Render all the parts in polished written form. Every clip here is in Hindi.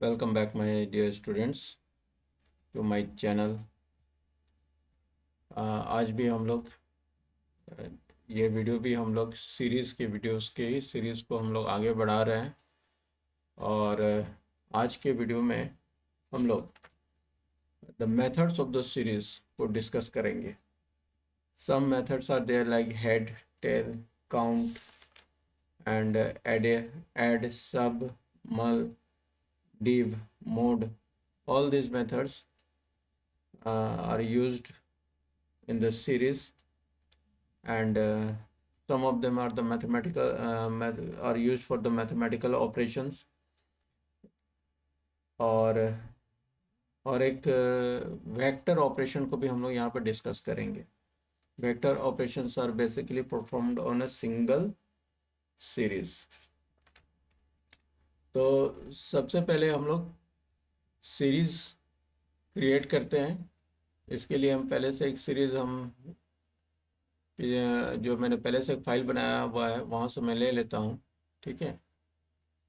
Welcome back my dear students to my channel। आज भी हम लोग ये वीडियो भी हम लोग सीरीज़ के वीडियोस के ही सीरीज़ को हम लोग आगे बढ़ा रहे हैं। और आज के वीडियो में हम लोग the methods of the series को डिस्कस करेंगे। Some methods are there like head, tail, count and add, sub, mul, div, mode. All these methods are used in the series, and some of them are the mathematical are used for the mathematical operations, और एक वेक्टर ऑपरेशन को भी हम लोग यहाँ पर डिस्कस करेंगे। Vector operations are basically performed on a single series. तो सबसे पहले हम लोग सीरीज क्रिएट करते हैं। इसके लिए हम पहले से एक सीरीज जो मैंने पहले से एक फाइल बनाया हुआ है वहाँ से मैं ले लेता हूँ, ठीक है।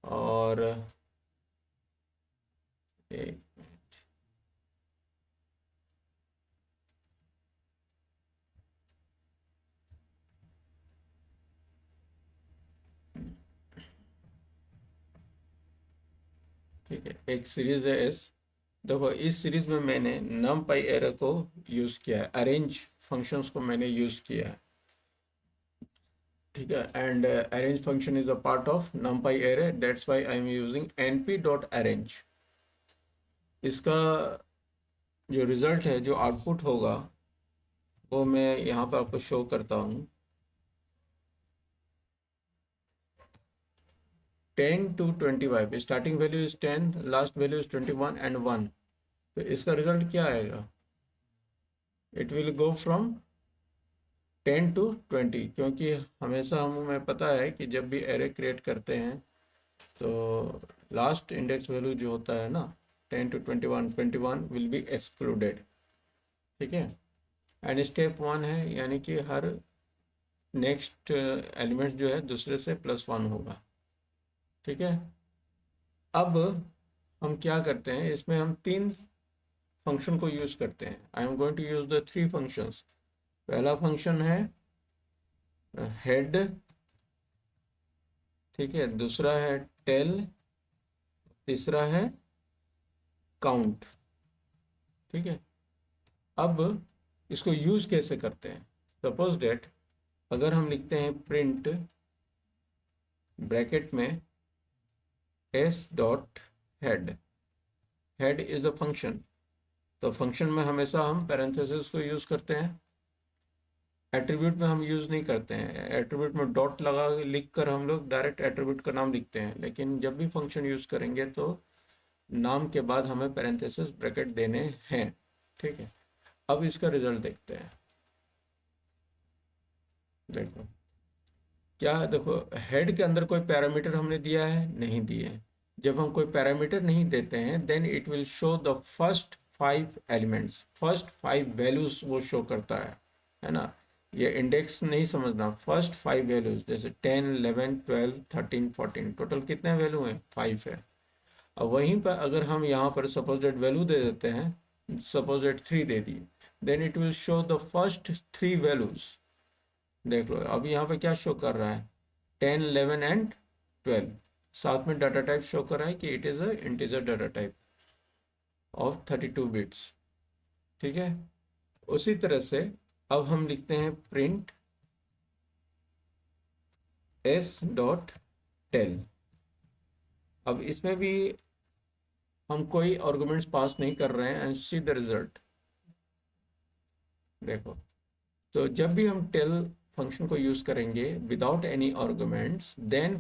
और एक मिनट, ठीक है, एक सीरीज है एस। देखो इस सीरीज में मैंने numpy एरे को यूज़ किया है, अरेंज फंक्शंस को मैंने यूज़ किया है, ठीक है। And arrange function is a part of numpy array, that's why I am using np.arrange। इसका जो रिजल्ट है, जो आउटपुट होगा, वो मैं यहाँ पर आपको शो करता हूँ। 10 to 25, starting value is 10, last value is 21 and 1। तो इसका रिजल्ट क्या आएगा? It will go from 10 to 20, क्योंकि हमेशा हमें पता है कि जब भी एरे क्रिएट करते हैं तो लास्ट इंडेक्स वैल्यू जो होता है ना, 10 to 21, 21 विल बी एक्सक्लूडेड, ठीक है। एंड स्टेप 1 है, यानी कि हर नेक्स्ट एलिमेंट जो है दूसरे से +1 होगा, ठीक है। अब हम क्या करते हैं, इसमें हम 3 फंक्शन को यूज़ करते हैं। I am going to use the 3 functions. पहला फंक्शन है हेड, ठीक है, दूसरा है टेल, तीसरा है काउंट, ठीक है। अब इसको यूज़ कैसे करते हैं? सपोज डेट अगर हम लिखते हैं प्रिंट ब्रैकेट में S dot head, head is a function, तो फंक्शन में हमेशा हम पैरेंथेसिस को यूज़ करते हैं। एट्रीब्यूट में हम यूज़ नहीं करते हैं। एट्रीब्यूट में डॉट लगा लिख कर हम लोग डायरेक्ट एट्रीब्यूट का नाम लिखते हैं, लेकिन जब भी फंक्शन यूज़ करेंगे तो नाम के बाद हमें पैरेंथेसिस ब्रैकेट देने हैं, ठीक है। अब इसका रिजल्ट देखते हैं। देखो क्या है, देखो हेड के अंदर कोई पैरामीटर हमने दिया है? नहीं दिए हैं। जब हम कोई पैरामीटर नहीं देते हैं then it will show the first 5 elements, first 5 values वो शो करता है ना। ये इंडेक्स नहीं समझना, फर्स्ट 5 वैल्यूज, जैसे 10, 11, 12, 13, 14, टोटल कितने वैल्यू हैं? 5 है। अब वहीं पर अगर हम यहाँ पर सपोज दैट वैल्यू दे देते हैं, सपोज दैट 3 दे दी, then it will show the first 3 values. देख लो अभी यहाँ पे क्या शो कर रहा है, 10, 11 एंड 12। साथ में डाटा टाइप शो कर रहा है कि it is a integer data type of 32 bits, ठीक है। उसी तरह से अब हम लिखते हैं प्रिंट एस डॉट टेल। अब इसमें भी हम कोई आर्गुमेंट्स पास नहीं कर रहे हैं एंड सी द रिजल्ट। देखो, तो जब भी हम टेल फंक्शन को यूज करेंगे without any arguments, then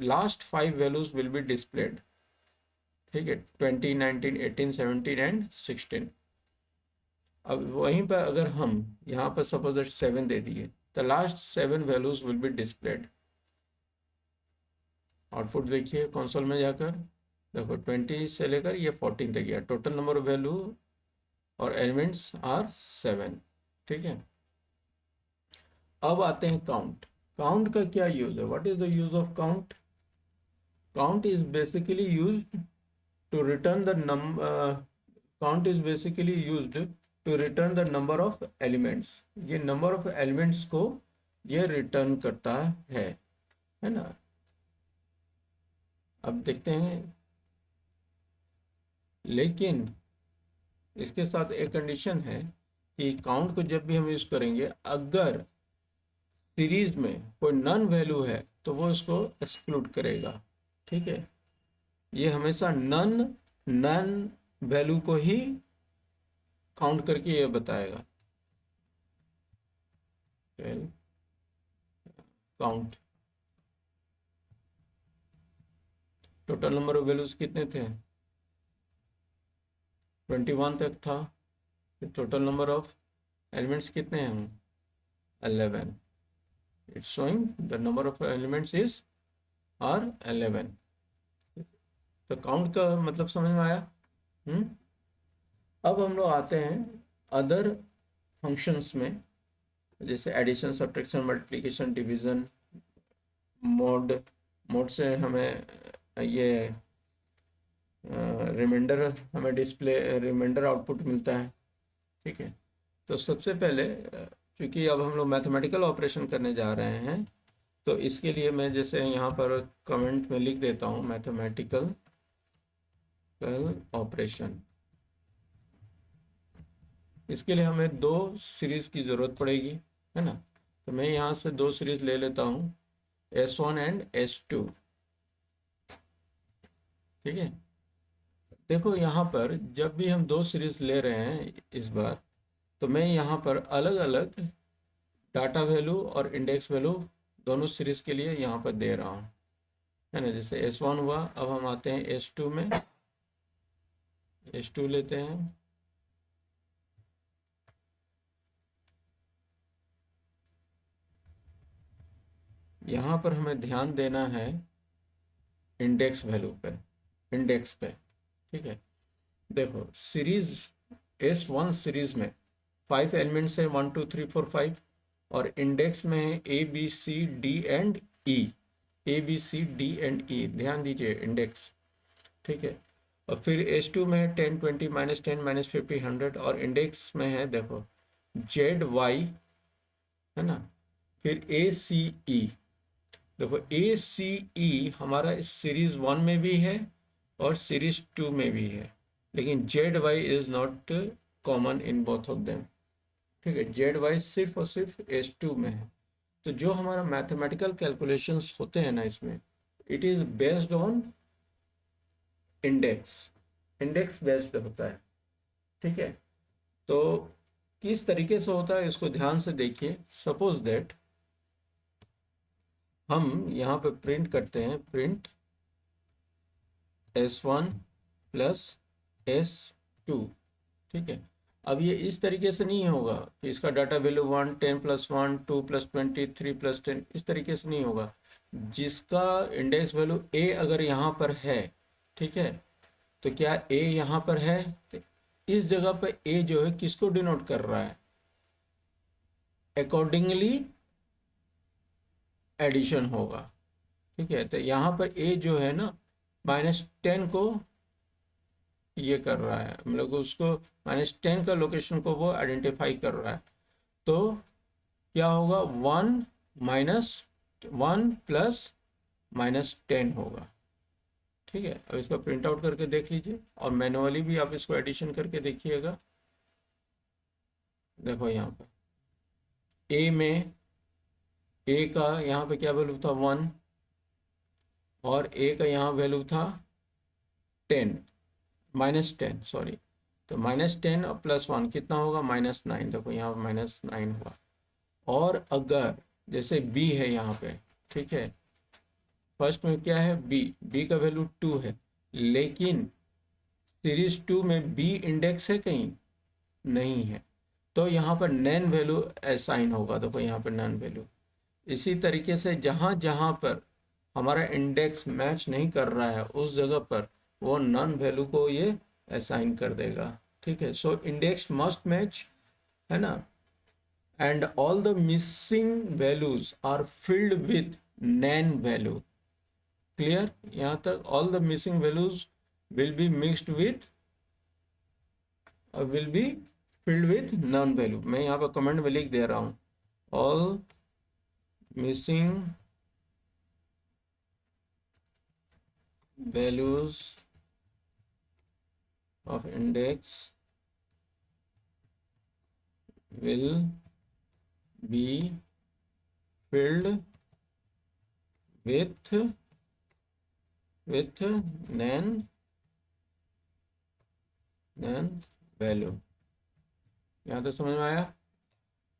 last 5 values will be displayed, ठीक है, 20, 19, 18, 17 एंड 16। अब वहीं पर अगर हम यहाँ पर सपोज 7 दे दिए, तो last 7 values will be displayed. Output देखिए कंसोल में जाकर, देखो 20 से लेकर ये 14 तक गया, टोटल नंबर ऑफ वैल्यू और एलिमेंट्स आर 7, ठीक है। अब आते हैं काउंट। काउंट का क्या यूज है? What is the use of count? Count is basically used to return the count is basically used to return the number of elements. ये number of elements को ये return करता है ना। अब देखते हैं, लेकिन इसके साथ एक कंडीशन है कि काउंट को जब भी हम यूज करेंगे, अगर सीरीज में कोई नन वैल्यू है तो वो इसको एक्सक्लूड करेगा। ठीक है, ये हमेशा नन वैल्यू को ही काउंट करके ये बताएगा। Count total number of values कितने थे, 21 तक था। टोटल नंबर ऑफ एलिमेंट्स कितने हैं, 11। It's showing the number of elements is are 11। तो काउंट का मतलब समझ में आया। अब हम लोग आते हैं अदर फंक्शंस में, जैसे addition, subtraction, multiplication, division. Mod से हमें ये रिमाइंडर आउटपुट मिलता है। ठीक है, तो सबसे पहले क्योंकि अब हम लोग मैथमेटिकल ऑपरेशन करने जा रहे हैं, तो इसके लिए मैं जैसे यहाँ पर कमेंट में लिख देता हूँ मैथमेटिकल ऑपरेशन। इसके लिए हमें 2 सीरीज की ज़रूरत पड़ेगी, है ना। तो मैं यहाँ से 2 सीरीज ले लेता हूँ, S1 एंड S2। ठीक है, देखो यहाँ पर जब भी हम 2 सीरीज ले रहे हैं इस बार, तो मैं यहाँ पर अलग अलग डाटा वैल्यू और इंडेक्स वैल्यू दोनों सीरीज के लिए यहाँ पर दे रहा हूँ, है ना। जैसे S1 हुआ, अब हम आते हैं S2 में। S2 लेते हैं, यहाँ पर हमें ध्यान देना है इंडेक्स वैल्यू पे, इंडेक्स पे। ठीक है, देखो सीरीज S1 सीरीज में 5 एलिमेंट्स है, 1 2 3 4 5, और इंडेक्स में है ABCD&E। ध्यान दीजिए इंडेक्स। ठीक है, और फिर S2 में है 10 20 -10 -50 100, और इंडेक्स में है देखो ZY, है ना। फिर ACE, देखो ACE हमारा इस सीरीज 1 में भी है और सीरीज 2 में भी है, लेकिन ZY is not common in both of them. ठीक है, ZY सिर्फ और सिर्फ S2 में है। तो जो हमारा मैथमेटिकल कैलकुलेशंस होते हैं ना इसमें, it is based on index based होता है। ठीक है, तो किस तरीके से होता है इसको ध्यान से देखिए। सपोज दैट हम यहाँ पे प्रिंट करते हैं, प्रिंट S1 प्लस S2। ठीक है, अब ये इस तरीके से नहीं होगा कि इसका डाटा वैल्यू 1 10 + 1 2 + 20 3 + 10, इस तरीके से नहीं होगा। जिसका इंडेक्स वैल्यू A अगर यहाँ पर है, ठीक है, तो क्या A यहाँ पर है, तो इस जगह पर A जो है किसको डिनोट कर रहा है, अकॉर्डिंगली एडिशन होगा। ठीक है, तो यहाँ पर A जो है ना -10 को ये कर रहा है, हम लोग उसको -10 का लोकेशन को वो आइडेंटिफाई कर रहा है। तो क्या होगा, 1 -1 प्लस -10 होगा। ठीक है, अब इसका प्रिंट आउट करके देख लीजिए, और मैनुअली भी आप इसको एडिशन करके देखिएगा। देखो यहाँ पर A में A का यहाँ पे क्या वैल्यू था 1, और A का यहाँ वैल्यू था 10 -10 सॉरी। तो -10 और +1 कितना होगा, -9। देखो यहाँ -9 हुआ। और अगर जैसे B है यहाँ पे, ठीक है, फर्स्ट में क्या है B का वैल्यू 2 है, लेकिन सीरीज 2 में B इंडेक्स है कहीं नहीं है, तो यहाँ पर नन वैल्यू असाइन होगा। देखो यहाँ पर नन वैल्यू। इसी तरीके से जहाँ जहाँ पर हमारा इंडेक्स मैच नहीं कर रहा है उस जगह पर वो नन वैल्यू को ये असाइन कर देगा। ठीक है, सो इंडेक्स मस्ट मैच, है ना, and all the missing values are filled with NaN value. Clear यहाँ तक, all the missing values will be mixed with will be filled with NaN value. मैं यहाँ पर कमेंट में लिख दे रहा हूँ, all missing values of index will be filled with nan value. यहाँ तो समझ में आया।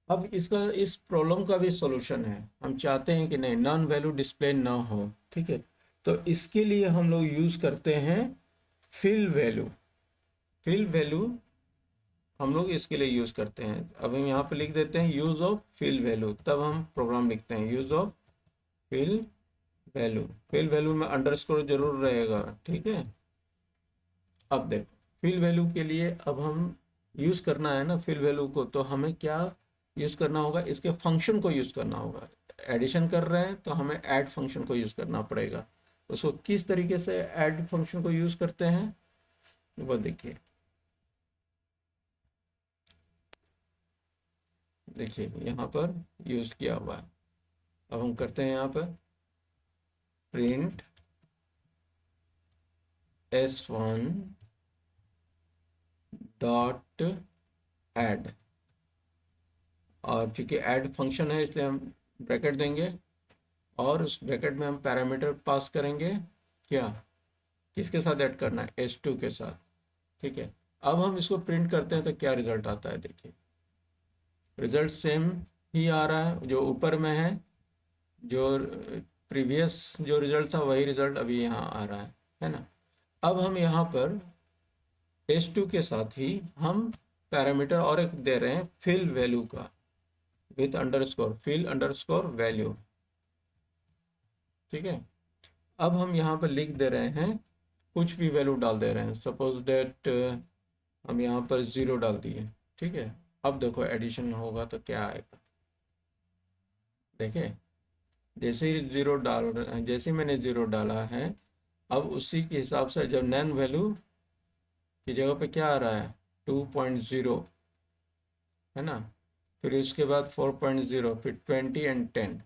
अब इसका इस प्रॉब्लम का भी सॉल्यूशन है। हम चाहते हैं कि नहीं नॉन वैल्यू डिस्प्ले ना हो, ठीक है, तो इसके लिए हम लोग यूज करते हैं फिल वैल्यू। फिल वैल्यू हम लोग इसके लिए यूज करते हैं। अब हम यहाँ पे लिख देते हैं यूज ऑफ फिल वैल्यू, तब हम प्रोग्राम लिखते हैं use of fill value. Fill value में अंडरस्कोर जरूर रहेगा, ठीक है। अब देखो फिल वैल्यू के लिए अब हम यूज करना है ना फिल वैल्यू को, तो हमें क्या यूज करना होगा, इसके फंक्शन को यूज करना होगा। एडिशन कर रहे हैं तो हमें ऐड फंक्शन को यूज करना पड़ेगा। उसको किस तरीके से ऐड फंक्शन को यूज करते हैं वो देखिए। देखिए यहाँ पर यूज किया हुआ है। अब हम करते हैं यहाँ पर प्रिंट s1 डॉट ऐड, और चूंकि ऐड फंक्शन है इसलिए हम ब्रैकेट देंगे और उस ब्रैकेट में हम पैरामीटर पास करेंगे। क्या किसके साथ ऐड करना है, s2 के साथ, ठीक है। अब हम इसको प्रिंट करते हैं तो क्या रिजल्ट आता है, देखिए रिजल्ट सेम ही आ रहा है जो ऊपर में है। जो प्रीवियस जो रिजल्ट था वही रिजल्ट अभी यहाँ आ रहा है ना। अब हम यहाँ पर s2 के साथ ही हम पैरामीटर और एक दे रहे हैं फिल वैल्यू का, with underscore fill underscore value, ठीक है। अब हम यहाँ पर लिख दे रहे हैं कुछ भी वैल्यू डाल दे रहे हैं, सपोज दैट हम यहाँ पर 0 डाल दिए, ठीक है। अब देखो एडिशन होगा तो क्या आएगा, देखिए जैसे ही जैसे ही मैंने 0 डाला है, अब उसी के हिसाब से जब नैन वैल्यू की जगह पे क्या आ रहा है 2.0, है ना, फिर इसके बाद 4.0, फिर 20 एंड 10,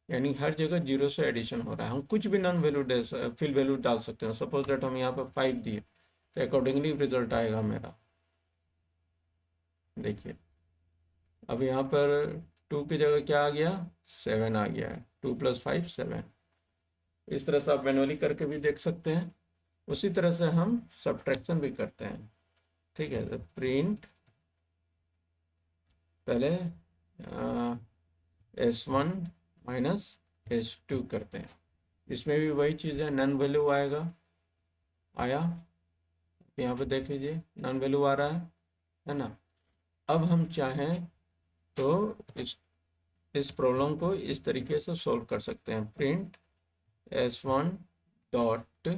यानी हर जगह 0 से एडिशन हो रहा है। हम कुछ भी नॉन वैल्यू फिल वैल्यू डाल सकते हैं। सपोज दैट हम यहाँ पर 5 दिए तो अकॉर्डिंगली रिजल्ट आएगा मेरा। देखिए अब यहाँ पर 2 की जगह क्या आ गया, 7 आ गया है, 2 + 5 7। इस तरह से आप मैनुअली करके भी देख सकते हैं। उसी तरह से हम सब्ट्रैक्शन भी करते हैं, ठीक है। तो प्रिंट पहले s1 माइनस s2 करते हैं। इसमें भी वही चीज़ है, नन वैल्यू आया, यहाँ पे देख लीजिए नन वैल्यू आ रहा है ना। अब हम चाहें तो इस प्रॉब्लम को इस तरीके से सॉल्व कर सकते हैं। Print s1 dot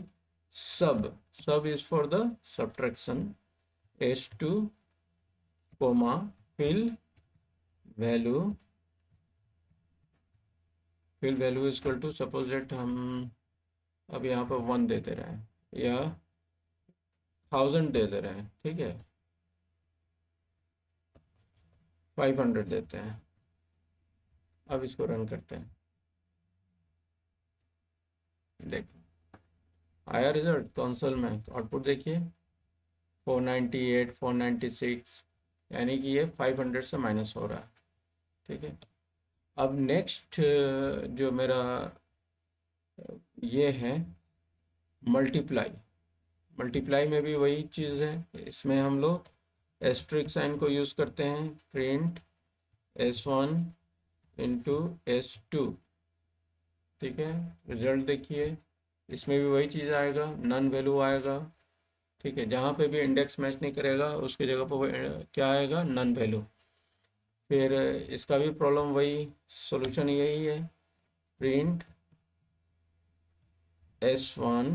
sub is for the subtraction, s2 comma fill value equal to suppose that हम अब यहाँ पर 1 दे दे रहे हैं या 1000 दे दे रहे हैं, ठीक है, 500 देते हैं। अब इसको रन करते हैं, देखिए आया रिजल्ट कंसोल में। आउटपुट देखिए 498 496, यानी कि ये 500 से माइनस हो रहा है, ठीक है। अब नेक्स्ट जो मेरा ये है मल्टीप्लाई में भी वही चीज़ है। इसमें हम लोग एस्ट्रिक साइन को यूज़ करते हैं। प्रिंट s1 इंटू s2, ठीक है। रिजल्ट देखिए इसमें भी वही चीज़ आएगा, नन वैल्यू आएगा, ठीक है। जहाँ पे भी इंडेक्स मैच नहीं करेगा उसकी जगह पर क्या आएगा, नन वैल्यू। फिर इसका भी प्रॉब्लम वही, सॉल्यूशन यही है। प्रिंट s1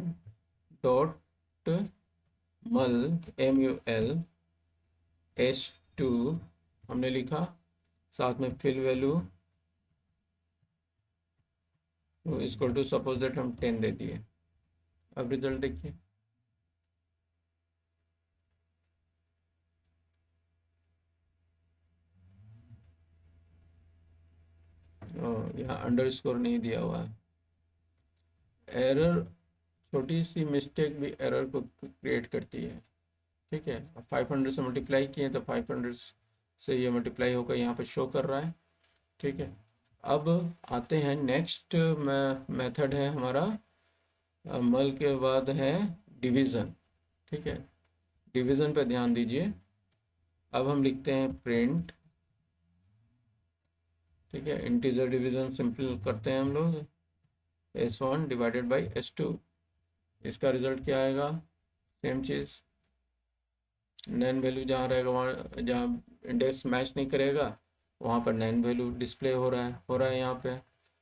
डॉट मल MUL s2 हमने लिखा, साथ में fill value equal to suppose that हम 10 दे दिए। अब रिजल्ट देखिए यहाँ अंडरस्कोर नहीं दिया हुआ है। एरर, छोटी सी मिस्टेक भी एरर को क्रिएट करती है। ठीक है, 500 से मल्टीप्लाई किए तो 500 से ये मल्टीप्लाई होकर यहाँ पर शो कर रहा है। ठीक है, अब आते हैं नेक्स्ट मेथड है हमारा, मल के बाद है डिवीज़न। ठीक है, डिवीज़न पे ध्यान दीजिए। अब हम लिखते हैं प्रिंट। ठीक है, इंटीजर डिवीज़न सिंपल करते हैं हम लोग, S1 डिवाइडेड बाई S2। इसका रिजल्ट क्या आएगा? सेम चीज़, नैन वैल्यू जहाँ रहेगा, वहाँ जहाँ इंडेक्स मैच नहीं करेगा वहाँ पर नैन वैल्यू डिस्प्ले हो रहा है यहाँ पे।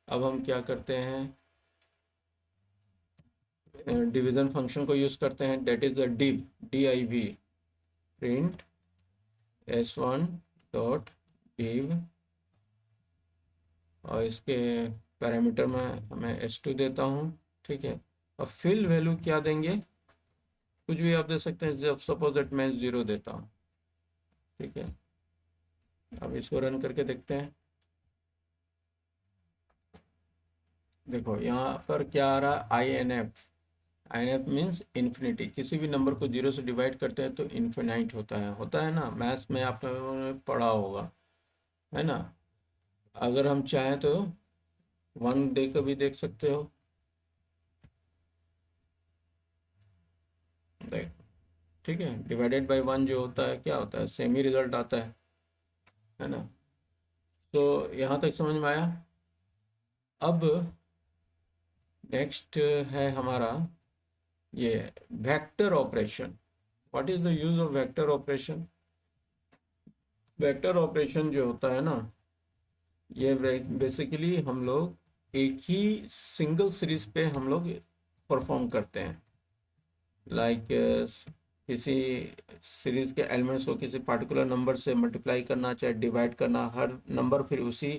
अब हम क्या करते हैं, डिवीज़न फंक्शन को यूज़ करते हैं, that is the div print S1 dot div, और इसके पैरामीटर में मैं S2 देता हूँ। ठीक है, और फिल वैल्यू क्या देंगे, कुछ भी आप दे सकते हैं, जब सपोज दैट मैं 0 देता हूँ। ठीक है, अब इसको रन करके देखते हैं। देखो यहाँ पर क्या आ रहा है, INF मीन्स इन्फिनिटी। किसी भी नंबर को 0 से डिवाइड करते हैं तो इन्फिनाइट होता है ना, मैथ्स में आपने पढ़ा होगा, है ना। अगर हम चाहें तो 1 दे कर भी देख सकते हो। देख, ठीक है, डिवाइडेड बाय 1 जो होता है क्या होता है, सेम ही रिजल्ट आता है ना। तो यहाँ तक समझ में आया। अब नेक्स्ट है हमारा ये vector operation. What is the use of vector operation? Vector operation जो होता है ना, ये बेसिकली हम लोग एक ही सिंगल सीरीज पे हम लोग परफॉर्म करते हैं। लाइक किसी सीरीज के एलिमेंट्स को किसी पार्टिकुलर नंबर से मल्टीप्लाई करना, चाहे डिवाइड करना, हर नंबर फिर उसी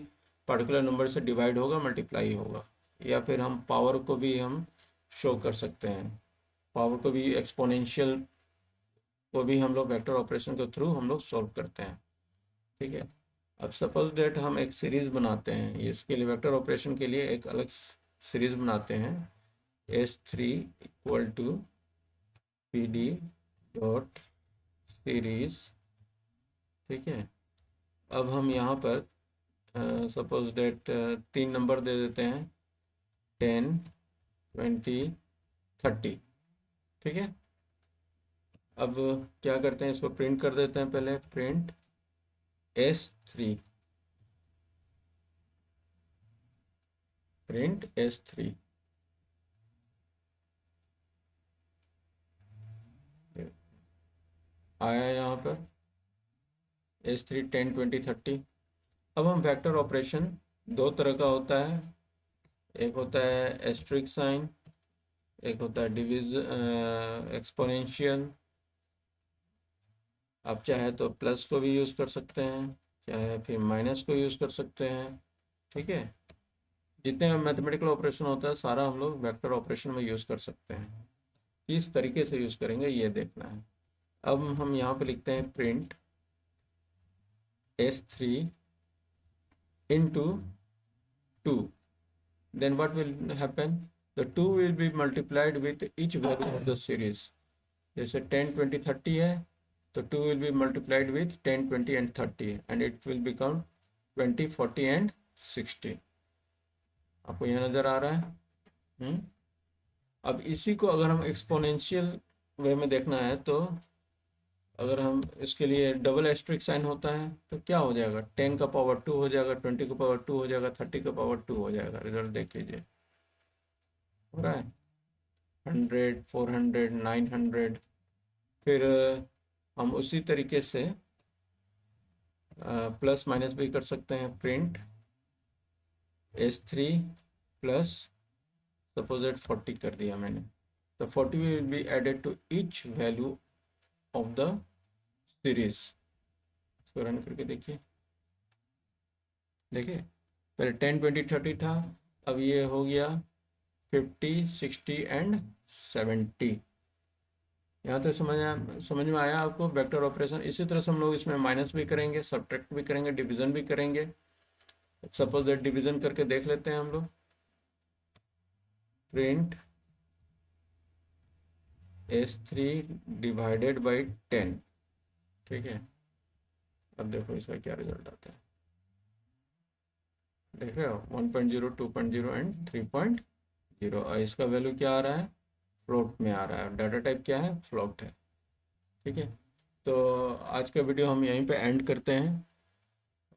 पार्टिकुलर नंबर से डिवाइड होगा, मल्टीप्लाई होगा। या फिर हम पावर को भी हम शो कर सकते हैं, पावर को भी, एक्सपोनेंशियल को भी हम लोग वेक्टर ऑपरेशन के थ्रू हम लोग सॉल्व करते हैं। ठीक है, अब सपोज डेट हम एक सीरीज बनाते हैं, इसके लिए वेक्टर ऑपरेशन के लिए एक अलग सीरीज बनाते हैं, S3 equal to PD dot series. ठीक है, अब हम यहाँ पर सपोज डेट 3 नंबर दे देते हैं, 10 20 30। ठीक है, अब क्या करते हैं, इसको प्रिंट कर देते हैं, पहले प्रिंट S3, प्रिंट S3। आया यहाँ पर S3 10 20 30। अब हम वेक्टर ऑपरेशन दो तरह का होता है, एक होता है एस्ट्रिक साइन, एक होता है एक्सपोनेंशियल। आप चाहे तो प्लस को भी यूज़ कर सकते हैं, चाहे फिर माइनस को यूज़ कर सकते हैं। ठीक है, जितने मैथमेटिकल ऑपरेशन होता है सारा हम लोग वेक्टर ऑपरेशन में यूज़ कर सकते हैं। किस तरीके से यूज़ करेंगे ये देखना है। अब हम यहाँ पे लिखते हैं print S3 into 2, then what will happen, the 2 will be multiplied with each value of the series। जैसे 10 20 30 है तो 2 will be multiplied with 10 20 and 30 and it will become 20 40 and 60। आपको यह नज़र आ रहा है? अब इसी को अगर हम एक्सपोनेंशियल वे में देखना है तो अगर हम इसके लिए डबल एस्ट्रिक साइन होता है तो क्या हो जाएगा, 10 का पावर 2 हो जाएगा, 20 का पावर 2 हो जाएगा, 30 का पावर 2 हो जाएगा। रिजल्ट देख लीजिए, हो रहा है 100 400 900। फिर हम उसी तरीके से प्लस माइनस भी कर सकते हैं, print S3 plus, suppose eight 40 कर दिया मैंने, तो 40 will be added to each value of the series. इसको रन करके देखिए, पहले 10 20 30 था, अब ये हो गया 50 60 एंड 70। यहाँ तक समझ में आया आपको वेक्टर ऑपरेशन। इसी तरह से हम लोग इसमें माइनस भी करेंगे, सब्ट्रैक्ट भी करेंगे, डिवीजन भी करेंगे। सपोज दैट डिवीजन करके देख लेते हैं हम लोग। प्रिंट S3 डिवाइडेड बाई 10, ठीक है। अब देखो इसका क्या रिजल्ट आता है, देख रहे हो 1.0, 2.0 एंड 3.0। और इसका वैल्यू क्या आ रहा है, फ्लोट में आ रहा है, डाटा टाइप क्या है, फ्लोट है, ठीक है। तो आज का वीडियो हम यहीं पे एंड करते हैं।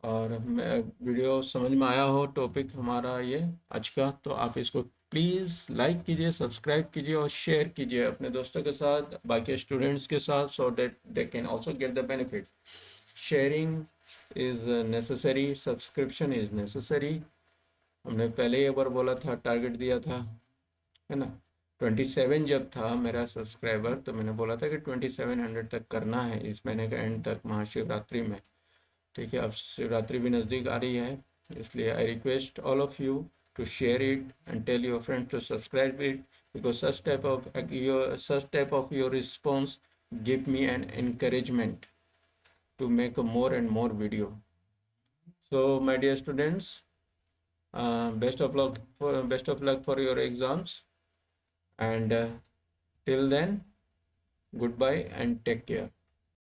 और मैं वीडियो समझ में आया हो टॉपिक हमारा ये आज का, तो आप इसको प्लीज़ लाइक कीजिए, सब्सक्राइब कीजिए और शेयर कीजिए अपने दोस्तों के साथ, बाकी स्टूडेंट्स के साथ, so that they can also get the benefit. Sharing is necessary, subscription is necessary. हमने पहले ही एक बार बोला था, टारगेट दिया था, है ना। 27 जब था मेरा सब्सक्राइबर, तो मैंने बोला था कि 2700 तक करना है इस महीने का एंड तक, महाशिवरात्रि में, ठीक है। अब शिवरात्रि भी नज़दीक आ रही है, इसलिए I request all of you to share it and tell your friends to subscribe it, because such type of your response give me an encouragement to make a more and more video. So my dear students, best of luck for your exams, and till then, goodbye and take care.